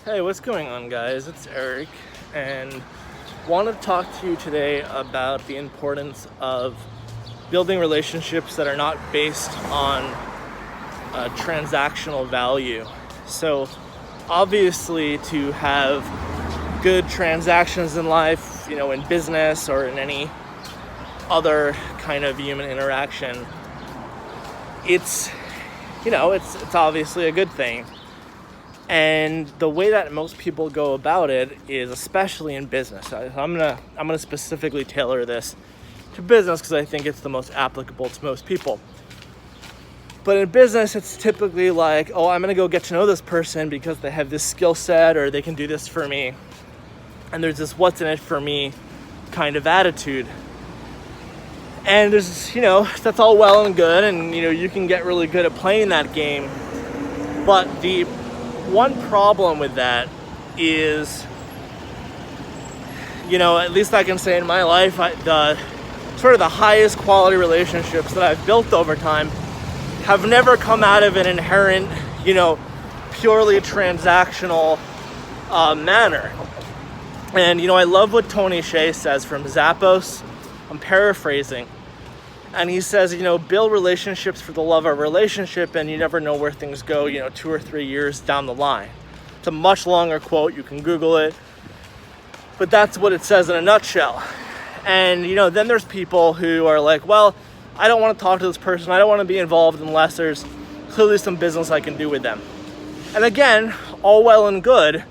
Hey, what's going on, guys? It's Eric, and want to talk to you today about the importance of building relationships that are not based on transactional value. So, obviously, to have good transactions in life, in business or in any other kind of human interaction, it's obviously a good thing. And the way that most people go about it is, especially in business, I'm gonna specifically tailor this to business because I think it's the most applicable to most people. But in business, it's typically like, oh, I'm gonna go get to know this person because they have this skill set or they can do this for me. And there's this what's in it for me kind of attitude. And there's, that's all well and good, and you can get really good at playing that game. But the one problem with that is, at least I can say in my life, the highest quality relationships that I've built over time have never come out of an inherent, purely transactional manner. And, I love what Tony Hsieh says from Zappos. I'm paraphrasing. And he says, build relationships for the love of a relationship, and you never know where things go, 2 or 3 years down the line. It's a much longer quote. You can Google it. But that's what it says in a nutshell. And, then there's people who are like, well, I don't want to talk to this person. I don't want to be involved unless there's clearly some business I can do with them. And again, all well and good,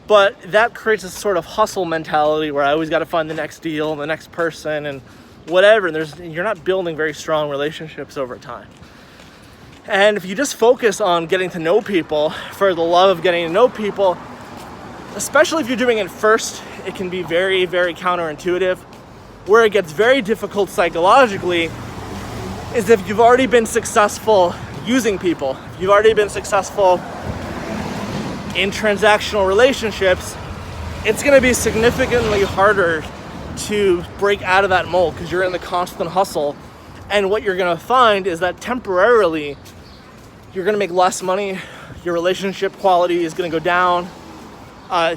but that creates a sort of hustle mentality where I always got to find the next deal and the next person and whatever. You're not building very strong relationships over time. And if you just focus on getting to know people for the love of getting to know people, especially if you're doing it first, it can be very, very counterintuitive. Where it gets very difficult psychologically is if you've already been successful using people. If you've already been successful in transactional relationships, it's going to be significantly harder to break out of that mold because you're in the constant hustle. And what you're going to find is that temporarily you're going to make less money, your relationship quality is going to go down,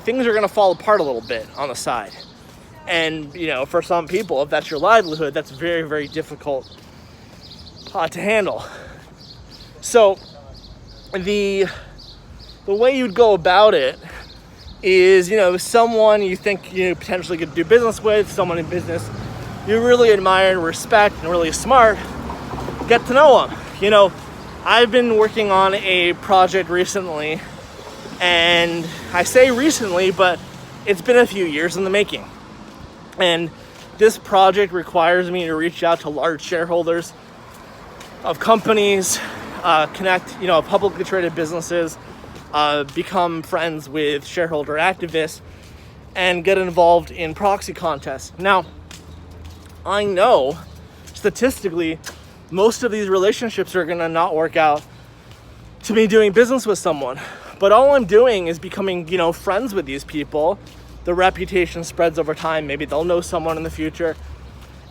things are going to fall apart a little bit on the side. And for some people, if that's your livelihood, that's very, very difficult to handle. So the way you'd go about it is, someone you think you potentially could do business with, someone in business you really admire and respect and really smart, get to know them. I've been working on a project recently, and I say recently, but it's been a few years in the making. And this project requires me to reach out to large shareholders of companies, connect, publicly traded businesses, become friends with shareholder activists, and get involved in proxy contests. Now, I know statistically most of these relationships are going to not work out to me doing business with someone. But all I'm doing is becoming, friends with these people. The reputation spreads over time. Maybe they'll know someone in the future.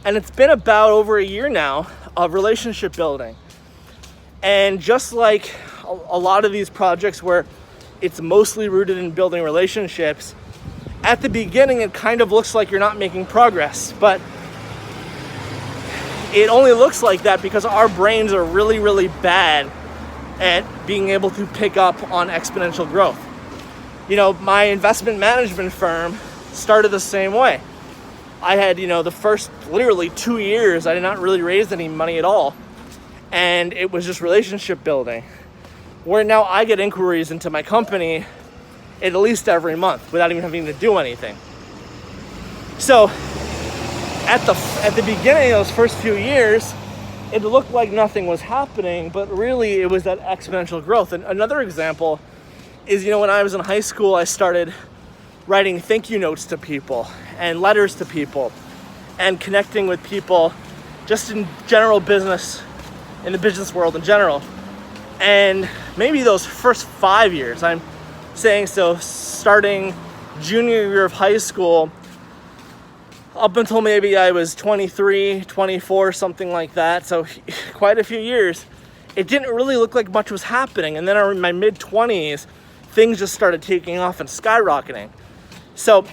And it's been about over a year now of relationship building. And just like a lot of these projects where it's mostly rooted in building relationships, at the beginning it kind of looks like you're not making progress. But it only looks like that because our brains are really, really bad at being able to pick up on exponential growth. My investment management firm started the same way. I had, the first literally 2 years, I did not really raise any money at all. And it was just relationship building. Where now I get inquiries into my company at least every month without even having to do anything. So at the beginning of those first few years, it looked like nothing was happening, but really it was that exponential growth. And another example is, when I was in high school, I started writing thank you notes to people and letters to people and connecting with people just in general business, in the business world in general. And maybe those first 5 years, I'm saying, so starting junior year of high school, up until maybe I was 23, 24, something like that. So quite a few years, it didn't really look like much was happening. And then in my mid-20s, things just started taking off and skyrocketing. So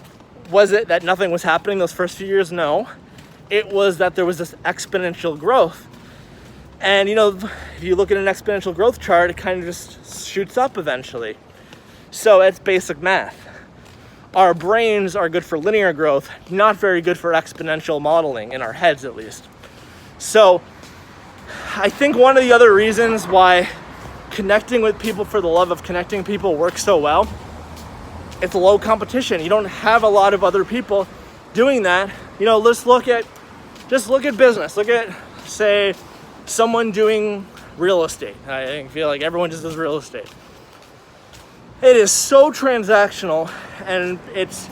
was it that nothing was happening those first few years? No. It was that there was this exponential growth. And, you know, if you look at an exponential growth chart, it kind of just shoots up eventually. So it's basic math. Our brains are good for linear growth, not very good for exponential modeling, in our heads at least. So I think one of the other reasons why connecting with people for the love of connecting people works so well, it's low competition. You don't have a lot of other people doing that. You know, just look at business. Look at, say, someone doing real estate. I feel like everyone just does real estate. It is so transactional, and it's,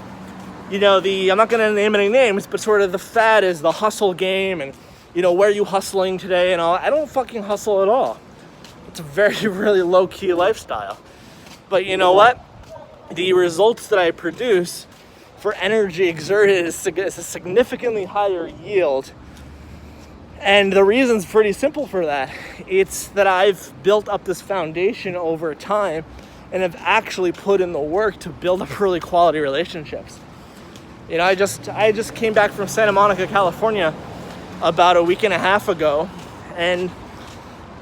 you know, I'm not going to name any names, but sort of the fad is the hustle game, and, you know, where are you hustling today and all. I don't fucking hustle at all. It's a very, really low-key lifestyle. But you know what? The results that I produce for energy exerted is a significantly higher yield. And the reason's pretty simple for that. It's that I've built up this foundation over time and have actually put in the work to build up really quality relationships. You know, I just came back from Santa Monica, California about a week and a half ago, and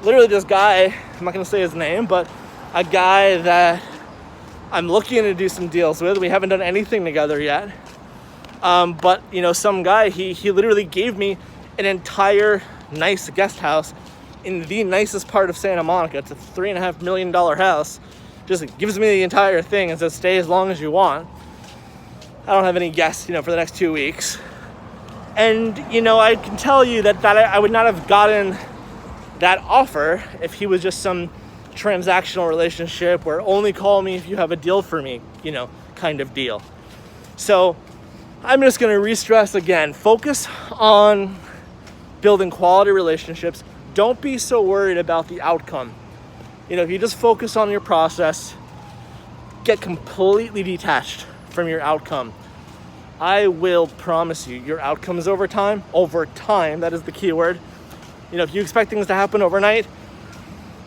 literally this guy, I'm not going to say his name, but a guy that I'm looking to do some deals with. We haven't done anything together yet. But, you know, some guy, he literally gave me an entire nice guest house in the nicest part of Santa Monica. It's a $3.5 million house. Just gives me the entire thing and says, stay as long as you want. I don't have any guests, you know, for the next 2 weeks. And, you know, I can tell you that I would not have gotten that offer if he was just some transactional relationship where only call me if you have a deal for me, you know, kind of deal. So I'm just going to re-stress again, focus on building quality relationships. Don't be so worried about the outcome. You know, if you just focus on your process, get completely detached from your outcome, I will promise you your outcomes over time, that is the key word. You know, if you expect things to happen overnight,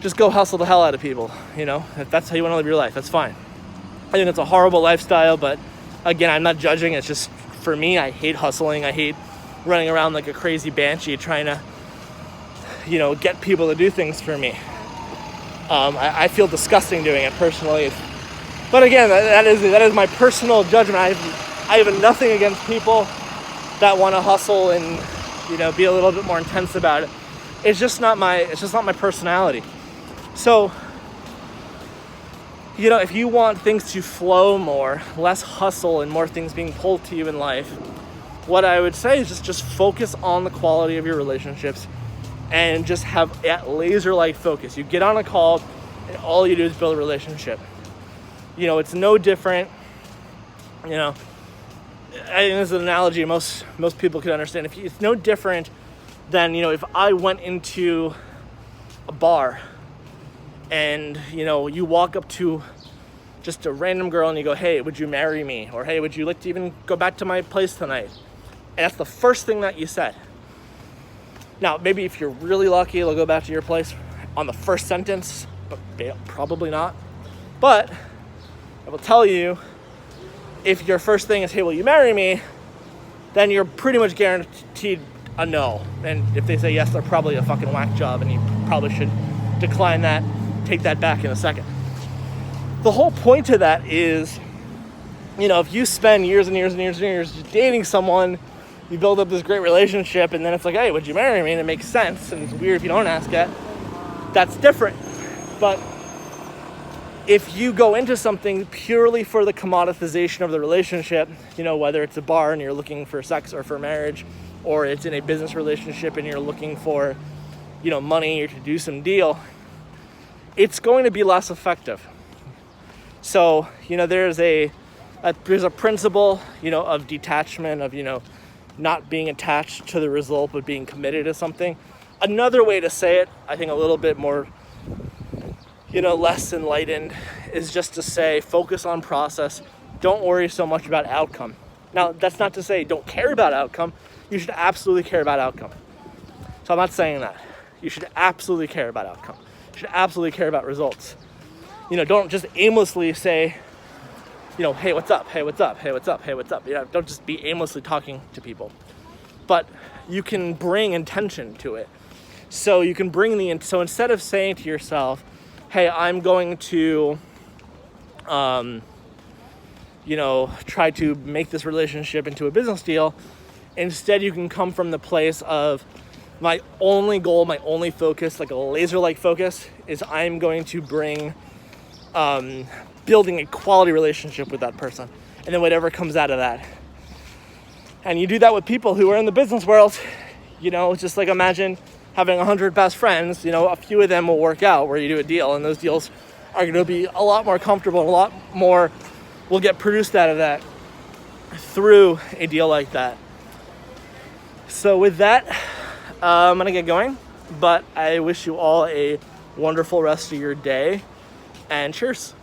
just go hustle the hell out of people. You know, if that's how you want to live your life, that's fine. I think it's a horrible lifestyle, but again, I'm not judging. It's just, for me, I hate hustling. I hate running around like a crazy banshee trying to, you know, get people to do things for me. I feel disgusting doing it personally. But again, that is my personal judgment. I have nothing against people that want to hustle and, you know, be a little bit more intense about it. It's just not my personality. So, you know, if you want things to flow more, less hustle and more things being pulled to you in life, what I would say is just focus on the quality of your relationships and just have that laser-like focus. You get on a call and all you do is build a relationship. You know, it's no different, you know, I think this is an analogy most people can understand. It's no different than, you know, if I went into a bar and, you know, you walk up to just a random girl and you go, hey, would you marry me? Or, hey, would you like to even go back to my place tonight? And that's the first thing that you said. Now, maybe if you're really lucky, they'll go back to your place on the first sentence, but probably not. But I will tell you, if your first thing is, hey, will you marry me? Then you're pretty much guaranteed a no. And if they say yes, they're probably a fucking whack job, and you probably should decline that, take that back in a second. The whole point to that is, you know, if you spend years and years and years and years dating someone, you build up this great relationship, and then it's like, hey, would you marry me? And it makes sense, and it's weird if you don't ask it. That's different. But if you go into something purely for the commoditization of the relationship, you know, whether it's a bar and you're looking for sex or for marriage, or it's in a business relationship and you're looking for, you know, money or to do some deal, it's going to be less effective. So, you know, there's a principle, you know, of detachment, of, you know, not being attached to the result, but being committed to something. Another way to say it, I think a little bit more, you know, less enlightened, is just to say, focus on process. Don't worry so much about outcome. Now, that's not to say don't care about outcome. You should absolutely care about outcome. So I'm not saying that. You should absolutely care about outcome. You should absolutely care about results. don't just aimlessly say, hey, what's up? Hey, what's up? Hey, what's up? Hey, what's up? Don't just be aimlessly talking to people. But you can bring intention to it. So you can so instead of saying to yourself, hey, I'm going to, try to make this relationship into a business deal, instead you can come from the place of, my only goal, my only focus, like a laser-like focus, is I'm going to bring building a quality relationship with that person, and then whatever comes out of that. And you do that with people who are in the business world. Just like imagine having 100 best friends. A few of them will work out where you do a deal, and those deals are going to be a lot more comfortable, a lot more will get produced out of that through a deal like that. So with that, I'm going to get going, but I wish you all a wonderful rest of your day, and cheers.